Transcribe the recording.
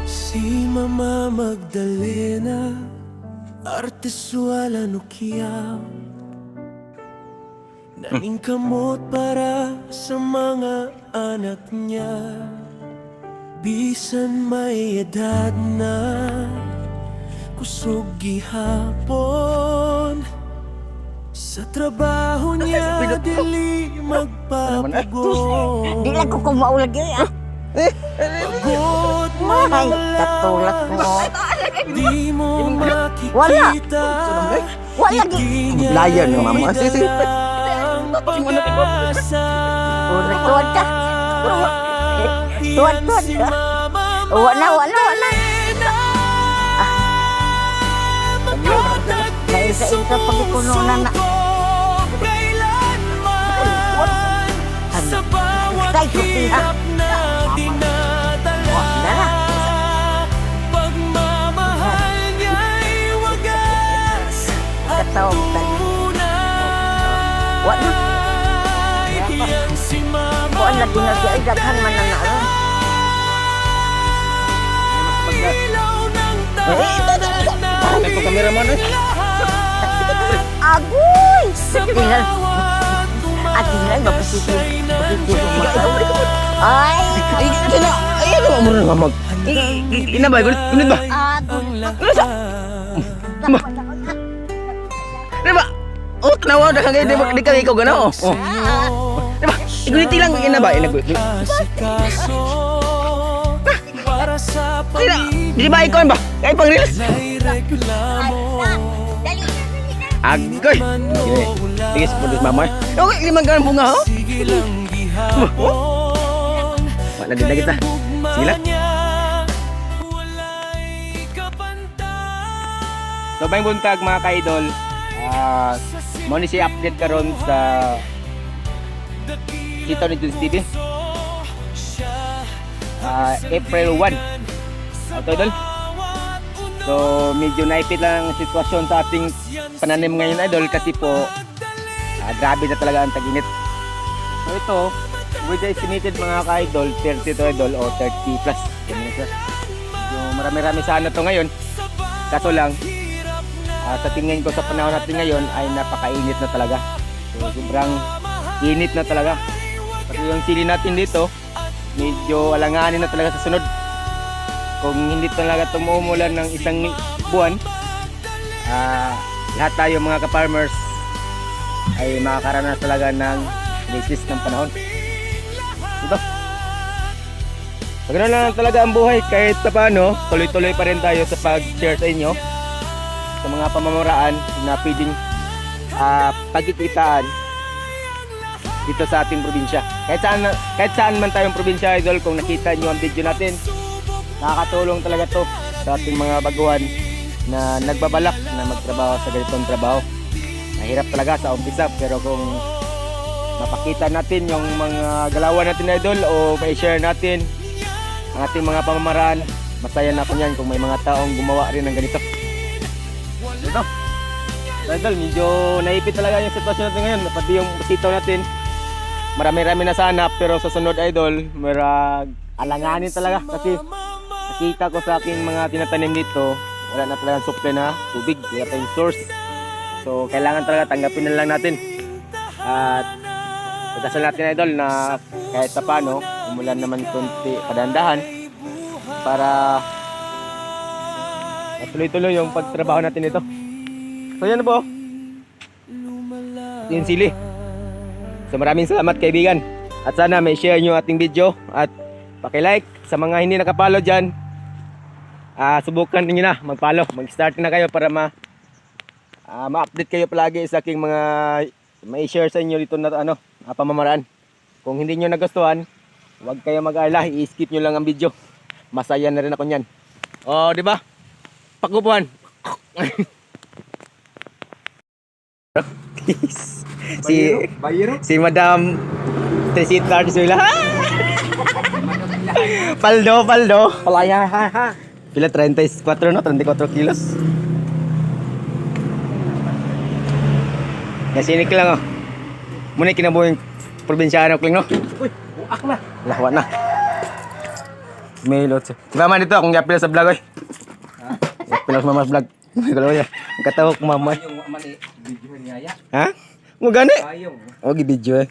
Si Mama Magdalena, artes wala nukiyaw, nanging kamot para sa mga anak niya. Bisan may edad na, kusog gihapon, sa trabaho niya dili magpapugon. Di lang ko kumaulag yun ah. Pagod man Ay, ang katulad mo. di mo Wala. makikita. Wala di. Hindi niya Layan ng mama. Sisi. ang pag-asa. Tuwad ka. Tuwad Si ka. Mama Wala. Magdalena, Naisa-isa pag ikununan na. ko kailanman sa bawat Tay, kusiha. hirap na dinadala. Wala. Pagmamahal niya'y wagas at Katawag tayo. tunay. Wala. Yan si Mama Kuan lagi na siya ay daghan man na na. ilaw ng tahanan na Ay, ko kameraman eh. Agoy! sa Tingnan. bawat At tingnan, mapasisip. Mapasisip mo ka. Ay, Ay! kina. Ay, ano mo rin nga mag. Ina ba? Gunit ba? Agoy! Di ba? Oh, tanawa na kang di ba? Di ka ikaw gana oh. Oh. Di ba? Guniti lang ina ba? Ina guniti. para sa Ina. Di ba ikaw ba? Kaya pang reels. reklamo. Agoy. Sige, sige, mama. Okay, limang ganang bunga ho. Sige lang gihapon. Wala din na kita. Sige lang. Wala'y kapantay. So, may buntag mga ka-idol. Mo ni si update karon sa Sito ni Jules TV. April 1. Idol. So, medyo naipit lang ang sitwasyon sa ating pananim ngayon, idol, kasi po grabe na talaga ang tag-init. So, ito, with the estimated mga ka-idol, 30 to idol o 30 plus. So, marami-rami sana to ngayon. Kaso lang, sa tingin ko sa panahon natin ngayon ay napakainit na talaga. So, sobrang init na talaga. Pati yung sili natin dito, medyo alanganin na talaga sa sunod. Kung hindi talaga tumuulan ng isang buwan, lahat tayo mga ka-farmers ay makakaranas talaga ng krisis ng panahon. Diba? So, ganoon lang talaga ang buhay. Kahit sa paano, tuloy-tuloy pa rin tayo sa pag-share sa inyo sa mga pamamaraan na pwedeng pagkikitaan dito sa ating probinsya. Kahit saan man tayong probinsya, idol, kung nakita nyo ang video natin, nakakatulong talaga to sa ating mga baguhan na nagbabalak na magtrabaho sa ganitong trabaho. Mahirap talaga sa umpisa, pero kung mapakita natin yung mga galawan natin, idol, o ma-share natin ang ating mga pamamaraan, masaya na ako niyan kung may mga taong gumawa rin ng ganito. Ito, idol, medyo naipit talaga yung sitwasyon natin ngayon. Pati yung sitaw natin, marami-rami na sana, pero sa sunod, idol, alanganin talaga kasi nakita ko sa aking mga tinatanim dito, wala na talagang supply na tubig, wala tayong source. So kailangan talaga tanggapin na lang natin. At pagkasal natin, idol, na kahit sa paano umulan naman kunti padandahan para tuloy-tuloy yung pagtrabaho natin ito. So yan na po, yung sili. So maraming salamat, kaibigan, at sana may share nyo ating video at paki-like. Sa mga hindi nakapalo dyan, subukan niyo na mag-follow, mag-start na kayo para ma-update kayo palagi sa aking mga may share sa inyo dito na pamamaraan. Kung hindi nyo nagustuhan, huwag kayo mag-alala, i-skip nyo lang ang video. Masaya na rin ako niyan. Oh, di ba? Pakubuhan. si Madam Tresita Arzuela. Paldo. Palaya, ha. Pila 34, no? 34 kilos. Nasinik lang oh. Muna kinabuhing probinsyano kling no. Uy, buak na. Lawa na. May lots. Si mama dito akong yapil sa vlog oy. Ha? Yapil sa mama vlog. Kalau ya. Katawak mama. Yung mali, video niya ya. Ha? Mo gani? Ayong. Oh, gi video eh.